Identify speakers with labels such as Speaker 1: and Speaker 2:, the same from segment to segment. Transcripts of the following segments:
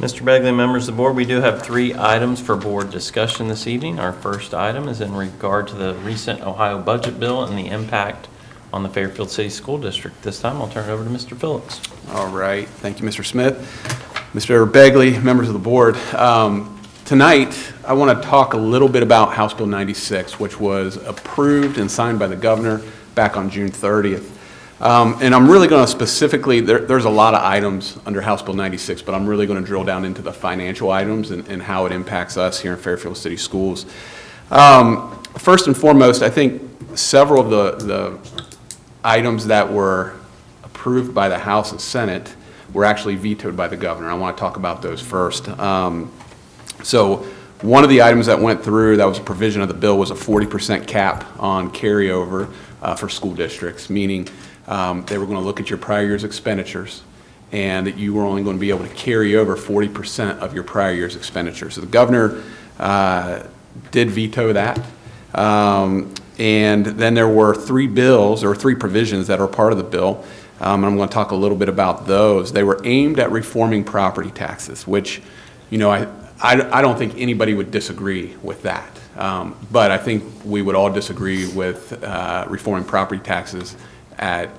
Speaker 1: Mr. Begley, members of the board, we do have 3 items for board discussion this evening. Our first item is in regard to the recent Ohio budget bill and the impact on the Fairfield City School District. This time, I'll turn it over to Mr. Phillips.
Speaker 2: All right. Thank you, Mr. Smith. Mr. Begley, members of the board. Tonight, I want to talk a little bit about House Bill 96, which was approved and signed by the governor back on June 30th. And I'm really going to specifically, there's a lot of items under House Bill 96, but I'm really going to drill down into the financial items and how it impacts us here in Fairfield City Schools. First and foremost, I think several of the items that were approved by the House and Senate were actually vetoed by the governor. I want to talk about those first. So one of the items that went through that was a provision of the bill was a 40% cap on carryover for school districts, meaning they were going to look at your prior year's expenditures and that you were only going to be able to carry over 40% of your prior year's expenditures. So the governor did veto that. And then there were 3 bills or 3 provisions that are part of the bill. And I'm going to talk a little bit about those. They were aimed at reforming property taxes, which, you know, I don't think anybody would disagree with that. But I think we would all disagree with reforming property taxes at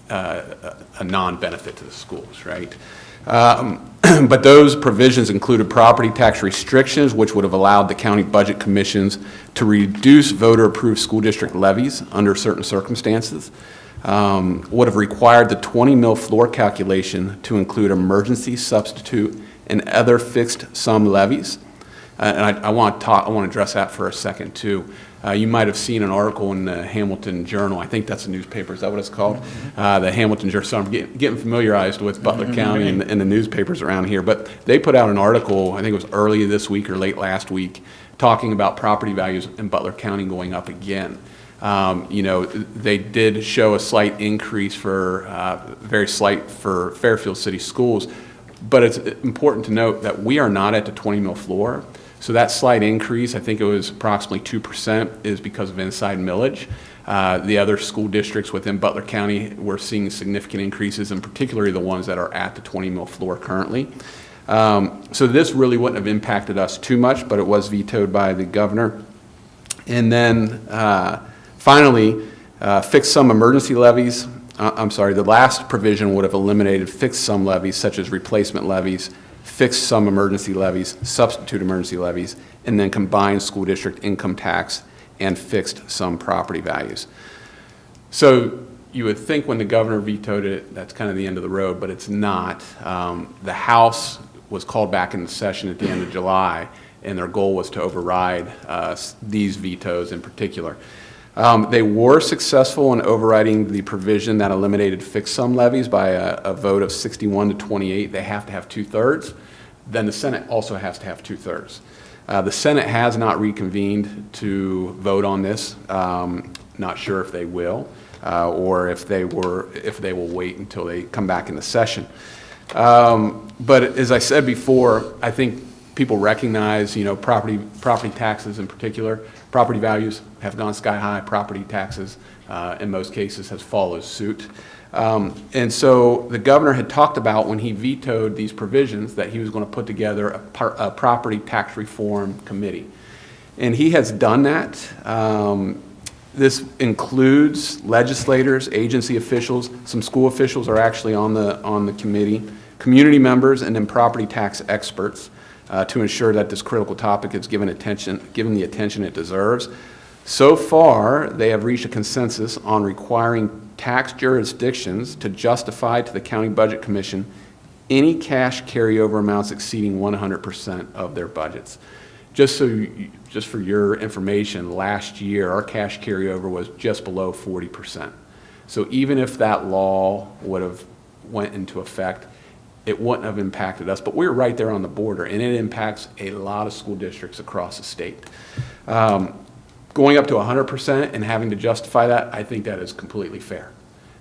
Speaker 2: a non-benefit to the schools, right? But those provisions included property tax restrictions, which would have allowed the county budget commissions to reduce voter-approved school district levies under certain circumstances, would have required the 20 mil floor calculation to include emergency, substitute, and other fixed sum levies. And I want to address that for a second too. You might have seen an article in the Hamilton Journal. I think that's a newspaper. Is that what it's called? The Hamilton Journal. So I'm getting familiarized with Butler County and the newspapers around here. But they put out an article, I think it was early this week or late last week, talking about property values in Butler County going up again. You know, they did show a slight increase very slight for Fairfield City Schools. But it's important to note that we are not at the 20 mil floor. So that slight increase, I think it was approximately 2%, is because of inside millage. The other school districts within Butler County, we're seeing significant increases, and particularly the ones that are at the 20 mil floor currently. So this really wouldn't have impacted us too much, but it was vetoed by the governor. And then finally, fixed sum emergency levies. The last provision would have eliminated fixed sum levies such as replacement levies, fixed sum emergency levies, substitute emergency levies, and then combined school district income tax and fixed sum property values. So you would think when the governor vetoed it, that's kind of the end of the road, but it's not. The House was called back into session at the end of July, and their goal was to override these vetoes in particular. They were successful in overriding the provision that eliminated fixed sum levies by a vote of 61 to 28. They have to have 2/3. Then the Senate also has to have 2/3. The Senate has not reconvened to vote on this. Not sure if they will, or if they will wait until they come back into session. But as I said before, I think people recognize, you know, property taxes in particular. Property values have gone sky high. Property taxes, in most cases, has followed suit. And so the governor had talked about when he vetoed these provisions that he was going to put together a property tax reform committee. And he has done that. This includes legislators, agency officials, some school officials are actually on the committee, community members, and then property tax experts to ensure that this critical topic is given the attention it deserves. So far, they have reached a consensus on requiring tax jurisdictions to justify to the County Budget Commission any cash carryover amounts exceeding 100% of their budgets. Just for your information, last year our cash carryover was just below 40%. So even if that law would have went into effect, it wouldn't have impacted us, but we're right there on the border, and it impacts a lot of school districts across the state. Going up to 100% and having to justify that, I think that is completely fair.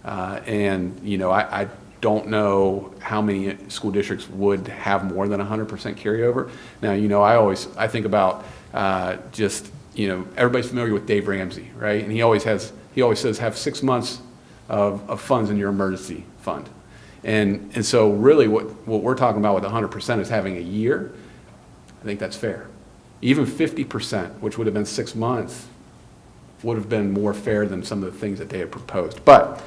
Speaker 2: And you know, I don't know how many school districts would have more than 100% carryover. Now, you know, I think about just, you know, everybody's familiar with Dave Ramsey, right? And he always says have 6 months of funds in your emergency fund. And so really what we're talking about with 100% is having a year. I think that's fair. Even 50%, which would have been 6 months, would have been more fair than some of the things that they had proposed. But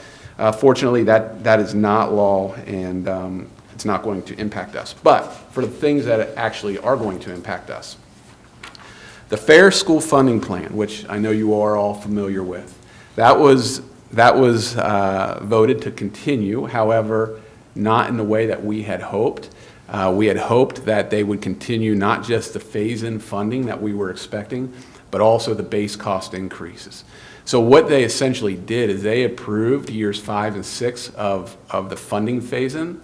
Speaker 2: fortunately, that is not law, and it's not going to impact us. But for the things that actually are going to impact us, the Fair School Funding Plan, which I know you are all familiar with, that was voted to continue, however, not in the way that we had hoped. We had hoped that they would continue not just the phase-in funding that we were expecting, but also the base cost increases. So what they essentially did is they approved years 5 and 6 of the funding phase-in,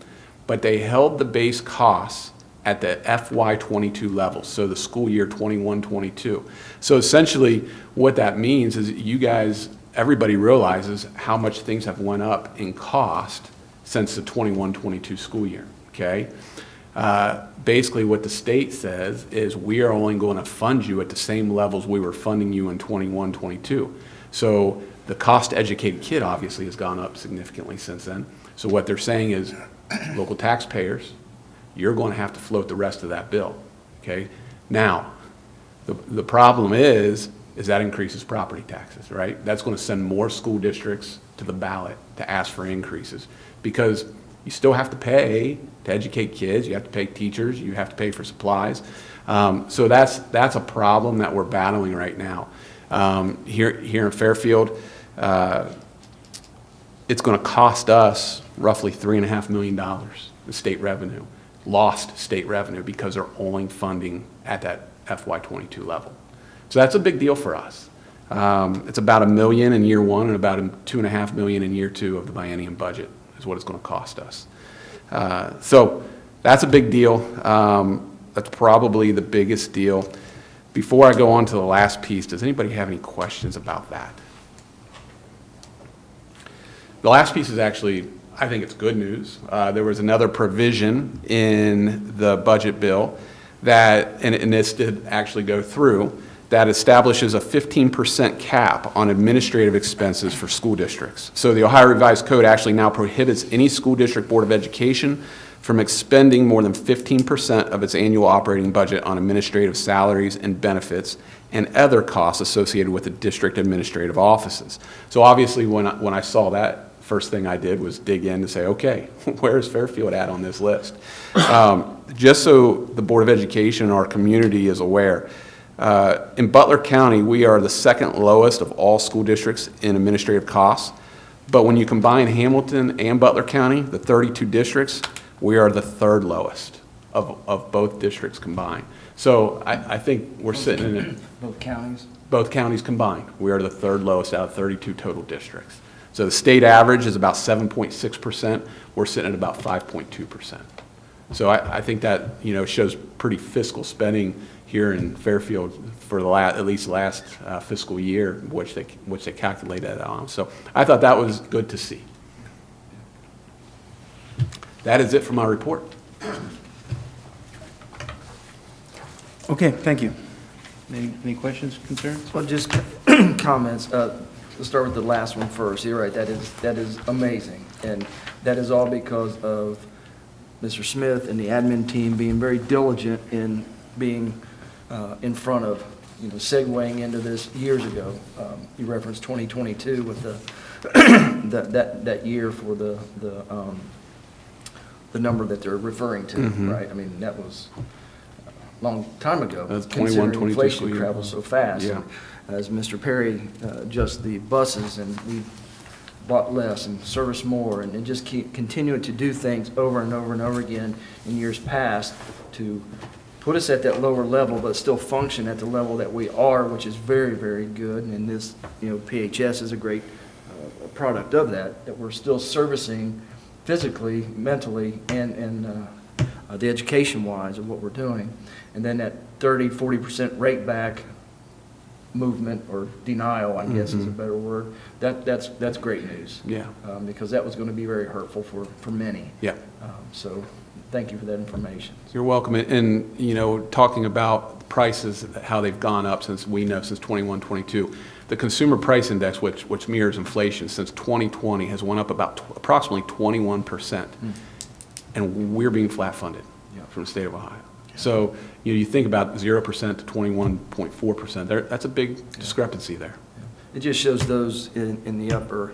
Speaker 2: but they held the base costs at the FY22 level, so the school year 21-22. So essentially what that means is you guys, everybody realizes how much things have went up in cost since the 21-22 school year, okay? Basically what the state says is we are only going to fund you at the same levels we were funding you in 21-22. So the cost to educate a kid obviously has gone up significantly since then. So what they're saying is local taxpayers, you're going to have to float the rest of that bill, okay? Now, the problem is that increases property taxes, right? That's going to send more school districts to the ballot to ask for increases because you still have to pay to educate kids, you have to pay teachers, you have to pay for supplies. So that's a problem that we're battling right now. Here in Fairfield, it's going to cost us roughly $3.5 million in state revenue, lost state revenue because they're only funding at that FY22 level. So that's a big deal for us. It's about $1 million in year 1 and about $2.5 million in year 2 of the biennium budget is what it's going to cost us. So that's a big deal. That's probably the biggest deal. Before I go on to the last piece, does anybody have any questions about that? The last piece is actually, I think it's good news. There was another provision in the budget bill that, and this did actually go through, that establishes a 15% cap on administrative expenses for school districts. So the Ohio Revised Code actually now prohibits any school district board of education from expending more than 15% of its annual operating budget on administrative salaries and benefits and other costs associated with the district administrative offices. So obviously when I saw that, first thing I did was dig in to say, okay, where's Fairfield at on this list? Just so the Board of Education, our community is aware, in Butler County, we are the second lowest of all school districts in administrative costs. But when you combine Hamilton and Butler County, the 32 districts, we are the third lowest of both districts combined. So I think we're sitting in
Speaker 3: Both counties?
Speaker 2: both counties combined. We are the third lowest out of 32 total districts. So the state average is about 7.6%. We're sitting at about 5.2%. So I think that, you know, shows pretty fiscal spending here in Fairfield for the at least last fiscal year, which they calculated that on. So I thought that was good to see. That is it for my report.
Speaker 3: Okay, thank you. Any questions, concerns?
Speaker 4: Well, just comments. Let's start with the last one first. You're right, that is amazing. And that is all because of Mr. Smith and the admin team being very diligent in being in front of, you know, segueing into this years ago. You referenced 2022 with that year for the number that they're referring to, right? I mean, that was a long time ago.
Speaker 2: That's 21,
Speaker 4: considering
Speaker 2: 22
Speaker 4: inflation
Speaker 2: school year.
Speaker 4: travels so fast.
Speaker 2: Yeah.
Speaker 4: And as Mr. Perry adjusts the buses, and we bought less and service more, and just keep continuing to do things over and over and over again in years past to put us at that lower level, but still function at the level that we are, which is very, very good. And this, you know, PHS is a great product of that we're still servicing physically, mentally, and the education-wise of what we're doing. And then that 30-40% rate back movement, or denial, I guess is a better word, that's great news.
Speaker 2: Yeah.
Speaker 4: Because that was going to be very hurtful for many.
Speaker 2: Yeah.
Speaker 4: So thank you for that information.
Speaker 2: You're welcome. And you know, talking about prices, how they've gone up since 21, 22, the consumer price index, which mirrors inflation since 2020, has went up about approximately 21%. and we're being flat funded
Speaker 4: Yeah.
Speaker 2: from the state of Ohio. So, you think about 0% to 21.4%, that's a big discrepancy there.
Speaker 4: It just shows those in the upper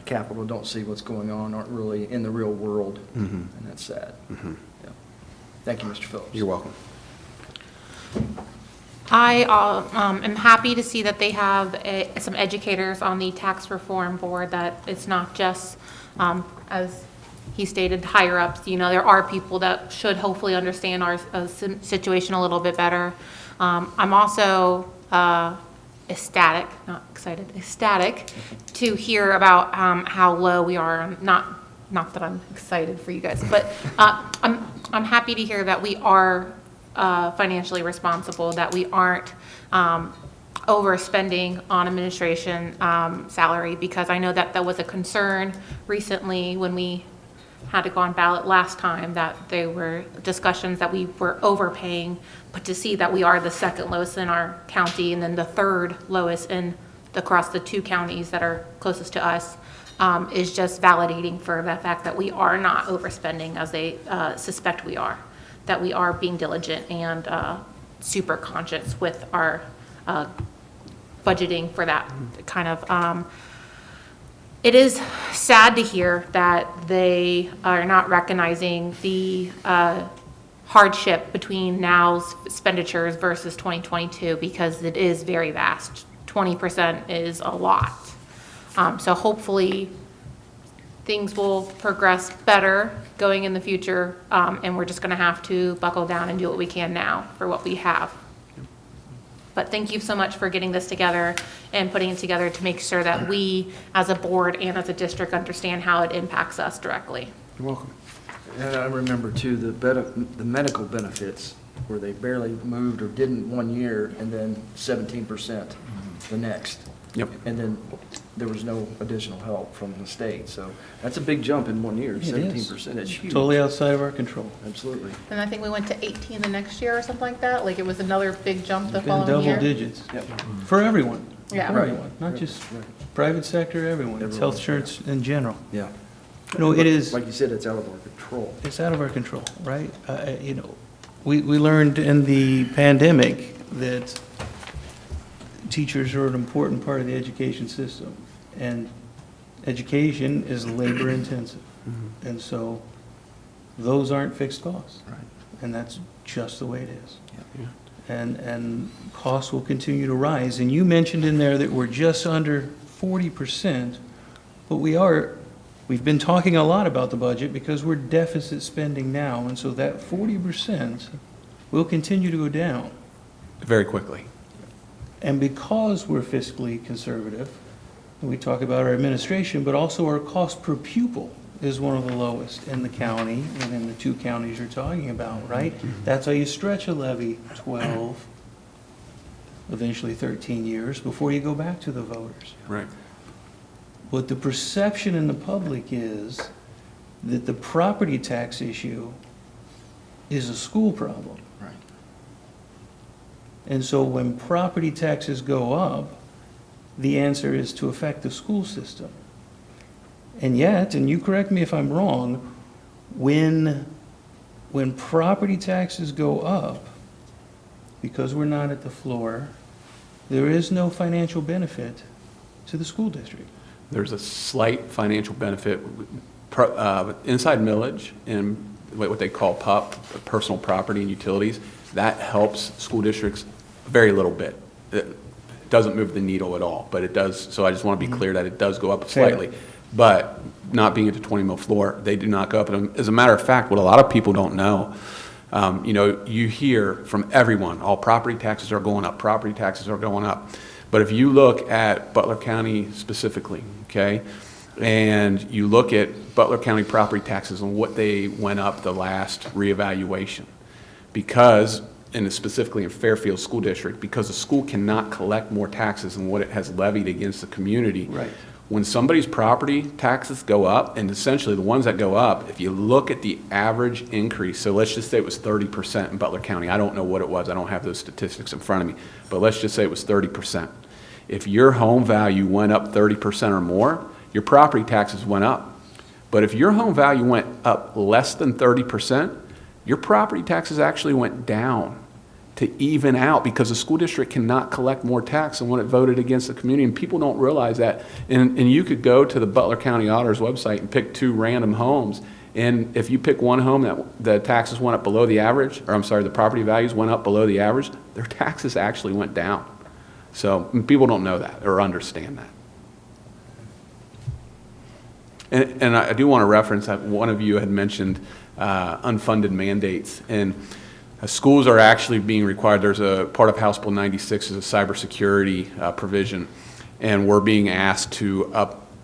Speaker 4: capital don't see what's going on, aren't really in the real world, and that's sad. Yeah. Thank you, Mr. Phillips.
Speaker 2: You're welcome.
Speaker 5: I am happy to see that they have some educators on the tax reform board, that it's not just, as he stated, higher ups. There are people that should hopefully understand our situation a little bit better. I'm also ecstatic, not excited, ecstatic to hear about how low we are. Not that I'm excited for you guys, but I'm happy to hear that we are financially responsible, that we aren't overspending on administration salary, because I know that was a concern recently when we had to go on ballot last time, that there were discussions that we were overpaying, but to see that we are the second lowest in our county and then the third lowest across the 2 counties that are closest to us is just validating for the fact that we are not overspending as they suspect we are, that we are being diligent and super conscious with our budgeting for that kind of. It is sad to hear that they are not recognizing the hardship between now's expenditures versus 2022, because it is very vast. 20% is a lot. So hopefully things will progress better going in the future, and we're just going to have to buckle down and do what we can now for what we have. But thank you so much for getting this together and putting it together to make sure that we, as a board and as a district, understand how it impacts us directly.
Speaker 2: You're welcome.
Speaker 4: And I remember too, the medical benefits, where they barely moved or didn't 1 year, and then 17% the next.
Speaker 2: Yep.
Speaker 4: And then there was no additional help from the state. So that's a big jump in 1 year,
Speaker 3: It is.
Speaker 4: 17%. That's huge.
Speaker 3: Totally outside of our control.
Speaker 4: Absolutely.
Speaker 5: And I think we went to 18 the next year or something like that. Like it was another big jump the
Speaker 3: It's been
Speaker 5: following year.
Speaker 3: double digits
Speaker 4: Yep.
Speaker 3: for everyone.
Speaker 5: Yeah.
Speaker 3: For everyone, not just
Speaker 4: Right.
Speaker 3: private sector, everyone. It's health insurance in general.
Speaker 4: Yeah.
Speaker 3: It is.
Speaker 4: Like you said, it's out of our control.
Speaker 3: It's out of our control, right? We learned in the pandemic that teachers are an important part of the education system, and education is labor intensive. And so those aren't fixed costs.
Speaker 4: Right.
Speaker 3: And that's just the way it is.
Speaker 2: Yeah.
Speaker 3: And costs will continue to rise. And you mentioned in there that we're just under 40%, but we've been talking a lot about the budget because we're deficit spending now, and so that 40% will continue to go down.
Speaker 2: Very quickly.
Speaker 3: And because we're fiscally conservative, and we talk about our administration, but also our cost per pupil is one of the lowest in the county and in the 2 counties you're talking about, right? That's how you stretch a levy 12, eventually 13 years before you go back to the voters.
Speaker 2: Right.
Speaker 3: What the perception in the public is that the property tax issue is a school problem.
Speaker 4: Right.
Speaker 3: And so when property taxes go up, the answer is to affect the school system. And yet, and you correct me if I'm wrong, when property taxes go up, because we're not at the floor, there is no financial benefit to the school district.
Speaker 2: There's a slight financial benefit inside millage and what they call PUP, personal property and utilities. That helps school districts very little bit. It doesn't move the needle at all, but it does. So I just want to be clear that it does go up slightly. But not being at the 20 mil floor, they do not go up. And as a matter of fact, what a lot of people don't know, you hear from everyone, all property taxes are going up, property taxes are going up. But if you look at Butler County specifically, okay, and you look at Butler County property taxes and what they went up the last reevaluation, because, and specifically in Fairfield School District, because the school cannot collect more taxes than what it has levied against the community.
Speaker 3: Right.
Speaker 2: When somebody's property taxes go up, and essentially the ones that go up, if you look at the average increase, so let's just say it was 30% in Butler County. I don't know what it was. I don't have those statistics in front of me. But let's just say it was 30%. If your home value went up 30% or more, your property taxes went up. But if your home value went up less than 30%, your property taxes actually went down to even out, because the school district cannot collect more tax than what it voted against the community, and people don't realize that. And you could go to the Butler County Auditor's website and pick 2 random homes, and if you pick one home that the taxes went up below the average, or I'm sorry, the property values went up below the average, their taxes actually went down. So people don't know that or understand that. And I do want to reference that one of you had mentioned unfunded mandates, and schools are actually being required. There's a part of House Bill 96 is a cybersecurity provision, and we're being asked to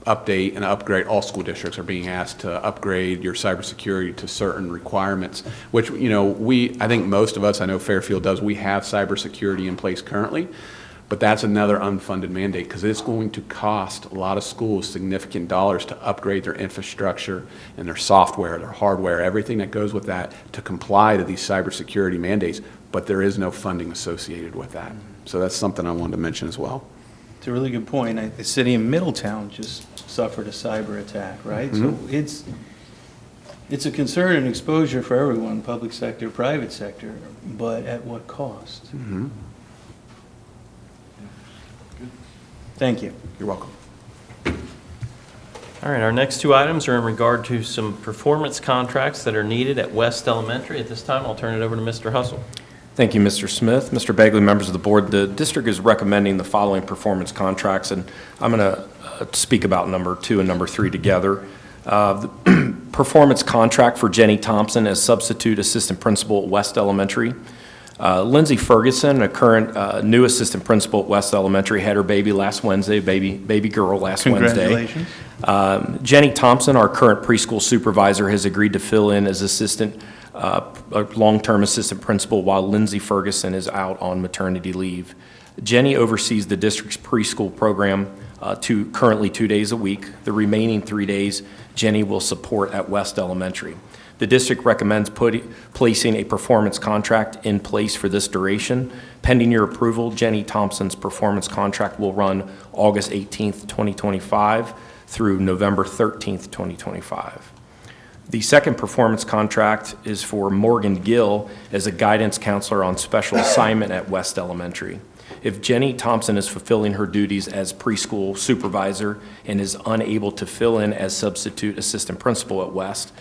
Speaker 2: update and upgrade. All school districts are being asked to upgrade your cybersecurity to certain requirements, which, you know, I think most of us, I know Fairfield does, we have cybersecurity in place currently. But that's another unfunded mandate, because it's going to cost a lot of schools significant dollars to upgrade their infrastructure and their software, their hardware, everything that goes with that to comply to these cybersecurity mandates, but there is no funding associated with that. So that's something I wanted to mention as well.
Speaker 3: It's a really good point. The city of Middletown just suffered a cyber attack, right? So it's a concern and exposure for everyone, public sector, private sector, but at what cost? Thank you.
Speaker 2: You're welcome.
Speaker 1: All right, our next 2 items are in regard to some performance contracts that are needed at West Elementary. At this time, I'll turn it over to Mr. Hustle.
Speaker 6: Thank you, Mr. Smith. Mr. Bagley, members of the board, the district is recommending the following performance contracts, and I'm going to speak about number 2 and number 3 together. The performance contract for Jenny Thompson as substitute assistant principal at West Elementary. Lindsay Ferguson, a current new assistant principal at West Elementary, had her baby last Wednesday, baby girl last Wednesday.
Speaker 3: Congratulations.
Speaker 6: Jenny Thompson, our current preschool supervisor, has agreed to fill in as assistant, long-term assistant principal while Lindsay Ferguson is out on maternity leave. Jenny oversees the district's preschool program currently 2 days a week. The remaining 3 days, Jenny will support at West Elementary. The district recommends placing a performance contract in place for this duration. Pending your approval, Jenny Thompson's performance contract will run August 18th, 2025 through November 13th, 2025. The second performance contract is for Morgan Gill as a guidance counselor on special assignment at West Elementary. If Jenny Thompson is fulfilling her duties as preschool supervisor and is unable to fill in as substitute assistant principal at West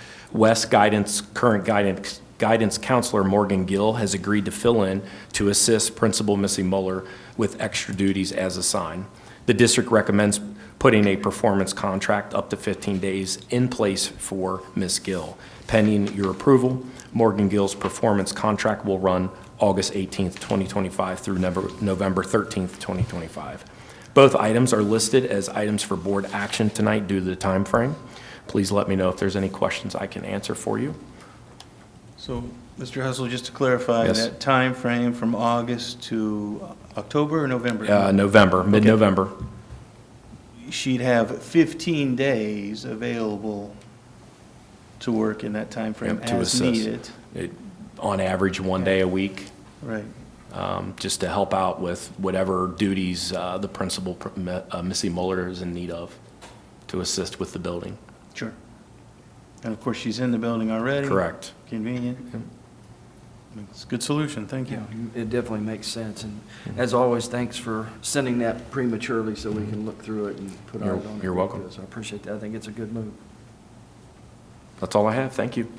Speaker 6: current guidance counselor Morgan Gill has agreed to fill in to assist Principal Missy Muller with extra duties as assigned. The district recommends putting a performance contract up to 15 days in place for Ms. Gill. Pending your approval, Morgan Gill's performance contract will run August 18th, 2025 through November 13th, 2025. Both items are listed as items for board action tonight due to the time frame. Please let me know if there's any questions I can answer for you.
Speaker 3: So, Mr. Hustle, just to clarify,
Speaker 6: Yes.
Speaker 3: that time frame from August to October or November?
Speaker 6: November, mid-November.
Speaker 3: She'd have 15 days available to work in that time frame
Speaker 6: To
Speaker 3: as
Speaker 6: assist.
Speaker 3: needed.
Speaker 6: On average, 1 day a week,
Speaker 3: Right.
Speaker 6: just to help out with whatever duties the principal, Missy Muller, is in need of to assist with the building.
Speaker 3: Sure. And of course, she's in the building already.
Speaker 6: Correct.
Speaker 3: Convenient. It's a good solution, thank you.
Speaker 4: It definitely makes sense, and as always, thanks for sending that prematurely so we can look through it and put our.
Speaker 6: You're welcome.
Speaker 4: So I appreciate that. I think it's a good move.
Speaker 6: That's all I have. Thank you.